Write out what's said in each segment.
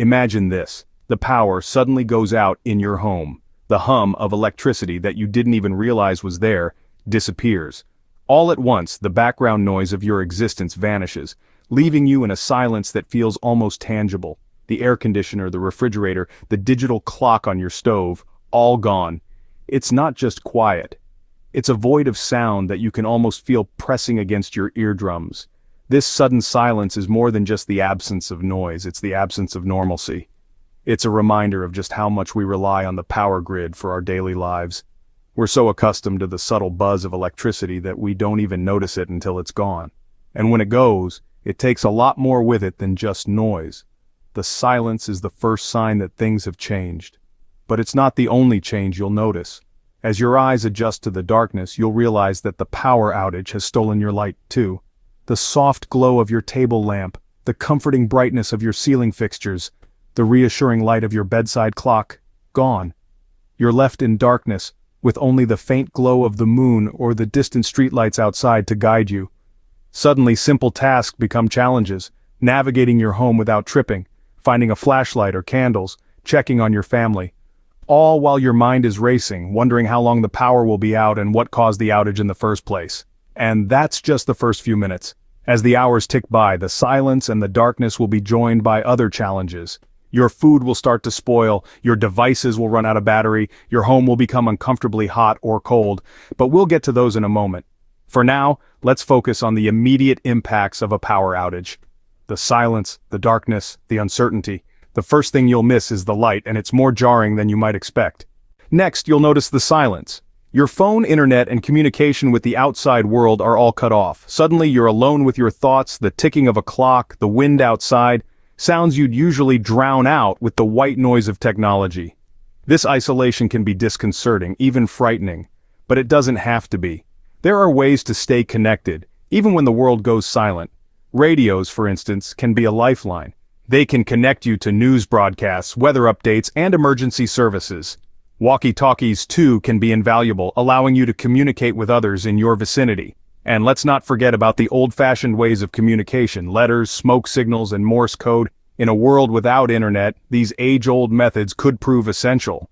Imagine this. The power suddenly goes out in your home. The hum of electricity that you didn't even realize was there disappears. All at once, the background noise of your existence vanishes, leaving you in a silence that feels almost tangible. The air conditioner, the refrigerator, the digital clock on your stove, all gone. It's not just quiet. It's a void of sound that you can almost feel pressing against your eardrums. This sudden silence is more than just the absence of noise, it's the absence of normalcy. It's a reminder of just how much we rely on the power grid for our daily lives. We're so accustomed to the subtle buzz of electricity that we don't even notice it until it's gone. And when it goes, it takes a lot more with it than just noise. The silence is the first sign that things have changed. But it's not the only change you'll notice. As your eyes adjust to the darkness, you'll realize that the power outage has stolen your light too. The soft glow of your table lamp, the comforting brightness of your ceiling fixtures, the reassuring light of your bedside clock, gone. You're left in darkness, with only the faint glow of the moon or the distant streetlights outside to guide you. Suddenly simple tasks become challenges, navigating your home without tripping, finding a flashlight or candles, checking on your family. All while your mind is racing, wondering how long the power will be out and what caused the outage in the first place. And that's just the first few minutes. As the hours tick by, the silence and the darkness will be joined by other challenges. Your food will start to spoil, your devices will run out of battery, your home will become uncomfortably hot or cold, but we'll get to those in a moment. For now, let's focus on the immediate impacts of a power outage. The silence, the darkness, the uncertainty. The first thing you'll miss is the light, and it's more jarring than you might expect. Next, you'll notice the silence. Your phone, internet, and communication with the outside world are all cut off. Suddenly you're alone with your thoughts, the ticking of a clock, the wind outside, sounds you'd usually drown out with the white noise of technology. This isolation can be disconcerting, even frightening, but it doesn't have to be. There are ways to stay connected, even when the world goes silent. Radios, for instance, can be a lifeline. They can connect you to news broadcasts, weather updates, and emergency services. Walkie-talkies, too, can be invaluable, allowing you to communicate with others in your vicinity. And let's not forget about the old-fashioned ways of communication, letters, smoke signals, and Morse code. In a world without internet, these age-old methods could prove essential.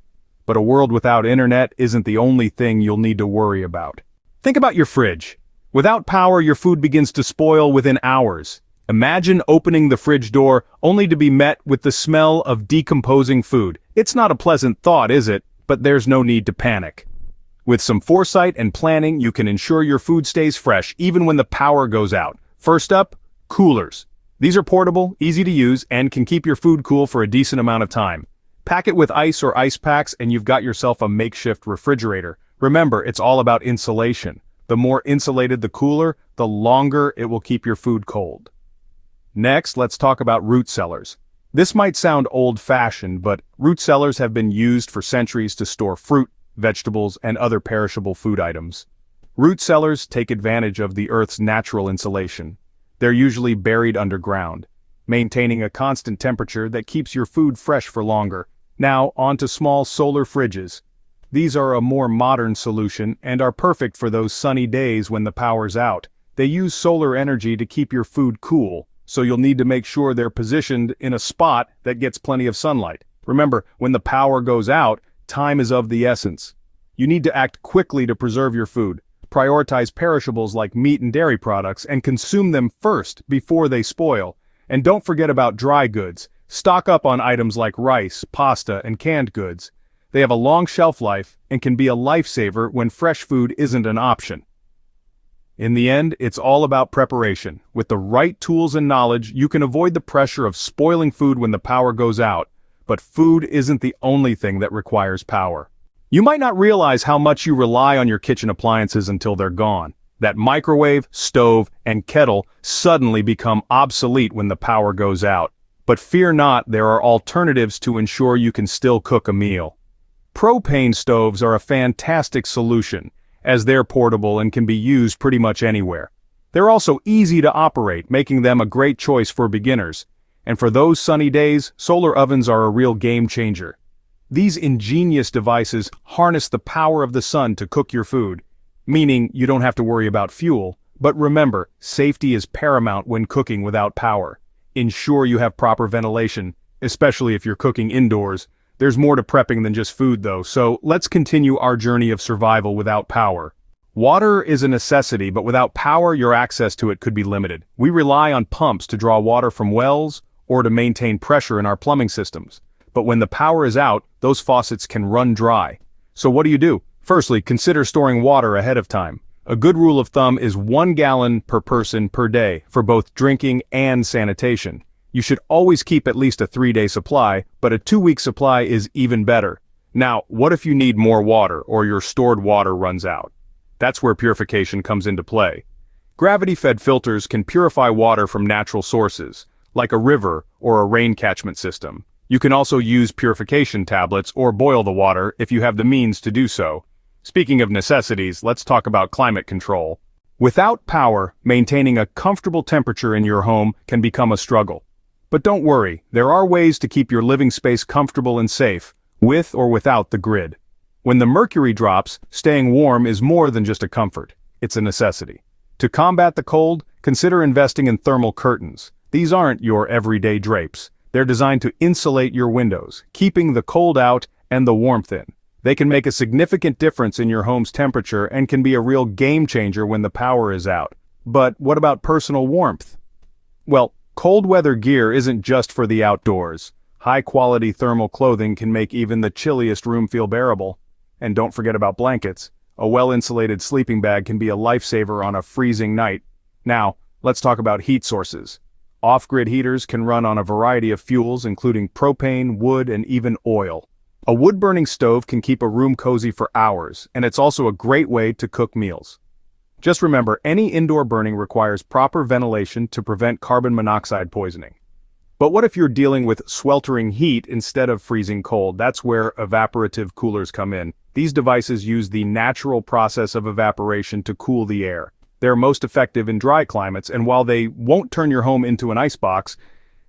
But a world without internet isn't the only thing you'll need to worry about. Think about your fridge. Without power, your food begins to spoil within hours. Imagine opening the fridge door only to be met with the smell of decomposing food. It's not a pleasant thought, is it? But there's no need to panic. With some foresight and planning, you can ensure your food stays fresh even when the power goes out. First up, coolers. These are portable, easy to use, and can keep your food cool for a decent amount of time. Pack it with ice or ice packs and you've got yourself a makeshift refrigerator. Remember, it's all about insulation. The more insulated the cooler, the longer it will keep your food cold. Next, let's talk about root cellars. This might sound old-fashioned, but root cellars have been used for centuries to store fruit, vegetables, and other perishable food items. Root cellars take advantage of the Earth's natural insulation. They're usually buried underground, maintaining a constant temperature that keeps your food fresh for longer. Now, on to small solar fridges. These are a more modern solution and are perfect for those sunny days when the power's out. They use solar energy to keep your food cool, so you'll need to make sure they're positioned in a spot that gets plenty of sunlight. Remember, when the power goes out, time is of the essence. You need to act quickly to preserve your food. Prioritize perishables like meat and dairy products and consume them first before they spoil. And don't forget about dry goods. Stock up on items like rice, pasta, and canned goods. They have a long shelf life and can be a lifesaver when fresh food isn't an option. In the end, it's all about preparation. With the right tools and knowledge, you can avoid the pressure of spoiling food when the power goes out. But food isn't the only thing that requires power. You might not realize how much you rely on your kitchen appliances until they're gone. That microwave, stove, and kettle suddenly become obsolete when the power goes out. But fear not, there are alternatives to ensure you can still cook a meal. Propane stoves are a fantastic solution, as they're portable and can be used pretty much anywhere. They're also easy to operate, making them a great choice for beginners. And for those sunny days, solar ovens are a real game changer. These ingenious devices harness the power of the sun to cook your food, meaning you don't have to worry about fuel. But remember, safety is paramount when cooking without power. Ensure you have proper ventilation, especially if you're cooking indoors. There's more to prepping than just food though, so let's continue our journey of survival without power. Water is a necessity, but without power your access to it could be limited. We rely on pumps to draw water from wells or to maintain pressure in our plumbing systems. But when the power is out, those faucets can run dry. So what do? Firstly, consider storing water ahead of time. A good rule of thumb is 1 gallon per person per day for both drinking and sanitation. You should always keep at least a 3-day supply, but a 2-week supply is even better. Now, what if you need more water or your stored water runs out? That's where purification comes into play. Gravity-fed filters can purify water from natural sources, like a river or a rain catchment system. You can also use purification tablets or boil the water if you have the means to do so. Speaking of necessities, let's talk about climate control. Without power, maintaining a comfortable temperature in your home can become a struggle. But don't worry, there are ways to keep your living space comfortable and safe, with or without the grid. When the mercury drops, staying warm is more than just a comfort, it's a necessity. To combat the cold, consider investing in thermal curtains. These aren't your everyday drapes. They're designed to insulate your windows, keeping the cold out and the warmth in. They can make a significant difference in your home's temperature and can be a real game changer when the power is out. But what about personal warmth? Well, cold weather gear isn't just for the outdoors. High-quality thermal clothing can make even the chilliest room feel bearable. And don't forget about blankets. A well-insulated sleeping bag can be a lifesaver on a freezing night. Now, let's talk about heat sources. Off-grid heaters can run on a variety of fuels, including propane, wood, and even oil. A wood-burning stove can keep a room cozy for hours, and it's also a great way to cook meals. Just remember, any indoor burning requires proper ventilation to prevent carbon monoxide poisoning. But what if you're dealing with sweltering heat instead of freezing cold? That's where evaporative coolers come in. These devices use the natural process of evaporation to cool the air. They're most effective in dry climates, and while they won't turn your home into an icebox,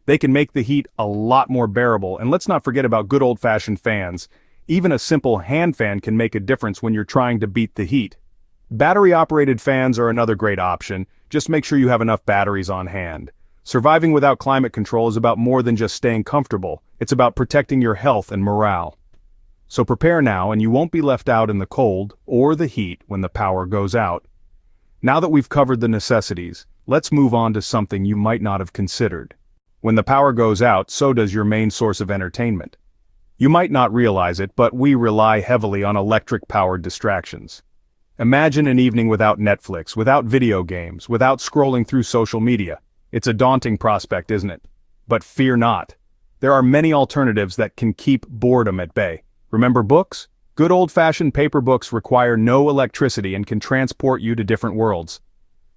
they can make the heat a lot more bearable. And let's not forget about good old-fashioned fans. Even a simple hand fan can make a difference when you're trying to beat the heat. Battery-operated fans are another great option. Just make sure you have enough batteries on hand. Surviving without climate control is about more than just staying comfortable. It's about protecting your health and morale. So prepare now, and you won't be left out in the cold or the heat when the power goes out. Now that we've covered the necessities, let's move on to something you might not have considered. When the power goes out, so does your main source of entertainment. You might not realize it, but we rely heavily on electric-powered distractions. Imagine an evening without Netflix, without video games, without scrolling through social media. It's a daunting prospect, isn't it? But fear not. There are many alternatives that can keep boredom at bay. Remember books? Good old-fashioned paper books require no electricity and can transport you to different worlds.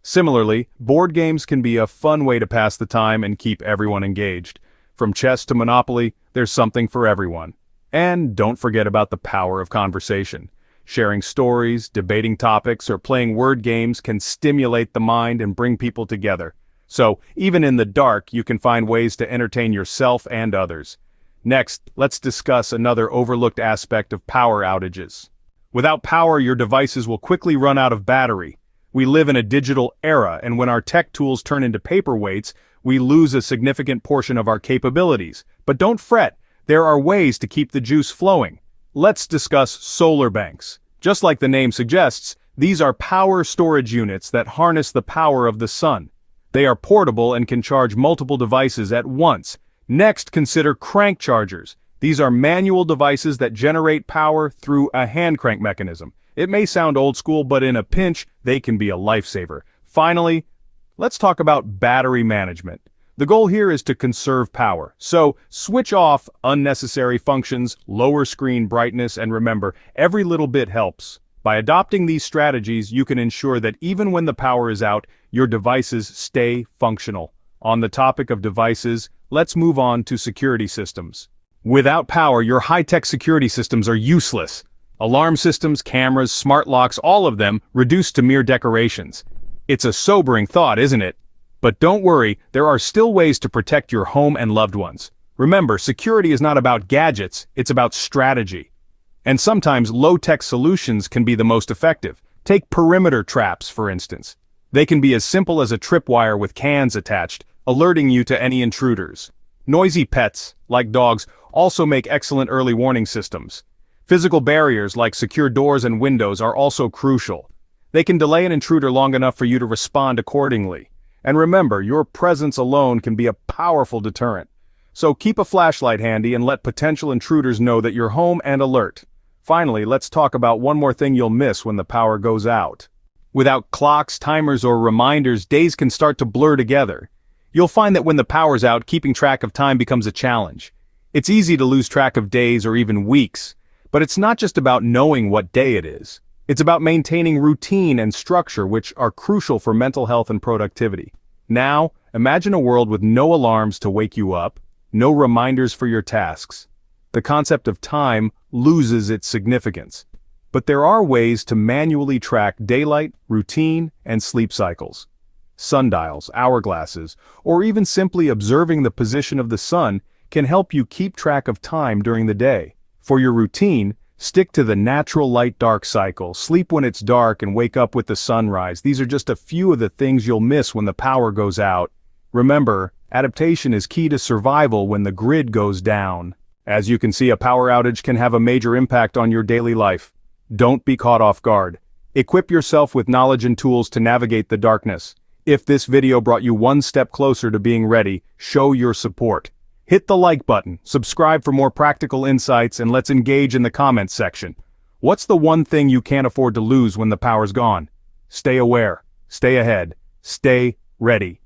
Similarly, board games can be a fun way to pass the time and keep everyone engaged. From chess to Monopoly, there's something for everyone. And don't forget about the power of conversation. Sharing stories, debating topics, or playing word games can stimulate the mind and bring people together. So, even in the dark, you can find ways to entertain yourself and others. Next, let's discuss another overlooked aspect of power outages. Without power, your devices will quickly run out of battery. We live in a digital era, and when our tech tools turn into paperweights, we lose a significant portion of our capabilities. But don't fret, there are ways to keep the juice flowing. Let's discuss solar banks. Just like the name suggests, these are power storage units that harness the power of the sun. They are portable and can charge multiple devices at once. Next, consider crank chargers. These are manual devices that generate power through a hand crank mechanism. It may sound old school, but in a pinch, they can be a lifesaver. Finally, let's talk about battery management. The goal here is to conserve power. So, switch off unnecessary functions, lower screen brightness, and remember, every little bit helps. By adopting these strategies, you can ensure that even when the power is out, your devices stay functional. On the topic of devices, let's move on to security systems. Without power, your high-tech security systems are useless. Alarm systems, cameras, smart locks, all of them reduced to mere decorations. It's a sobering thought, isn't it? But don't worry, there are still ways to protect your home and loved ones. Remember, security is not about gadgets, it's about strategy. And sometimes low-tech solutions can be the most effective. Take perimeter traps, for instance. They can be as simple as a tripwire with cans attached, alerting you to any intruders. Noisy pets, like dogs, also make excellent early warning systems. Physical barriers like secure doors and windows are also crucial. They can delay an intruder long enough for you to respond accordingly. And remember, your presence alone can be a powerful deterrent. So keep a flashlight handy and let potential intruders know that you're home and alert. Finally, let's talk about one more thing you'll miss when the power goes out. Without clocks, timers, or reminders, days can start to blur together. You'll find that when the power's out, keeping track of time becomes a challenge. It's easy to lose track of days or even weeks, but it's not just about knowing what day it is. It's about maintaining routine and structure, which are crucial for mental health and productivity. Now, imagine a world with no alarms to wake you up, no reminders for your tasks. The concept of time loses its significance. But there are ways to manually track daylight, routine, and sleep cycles. Sundials, hourglasses, or even simply observing the position of the sun can help you keep track of time during the day. For your routine, stick to the natural light-dark cycle, sleep when it's dark and wake up with the sunrise. These are just a few of the things you'll miss when the power goes out. Remember, adaptation is key to survival when the grid goes down. As you can see, a power outage can have a major impact on your daily life. Don't be caught off guard. Equip yourself with knowledge and tools to navigate the darkness. If this video brought you one step closer to being ready, show your support. Hit the like button, subscribe for more practical insights, and let's engage in the comments section. What's the one thing you can't afford to lose when the power's gone? Stay aware, stay ahead, stay ready.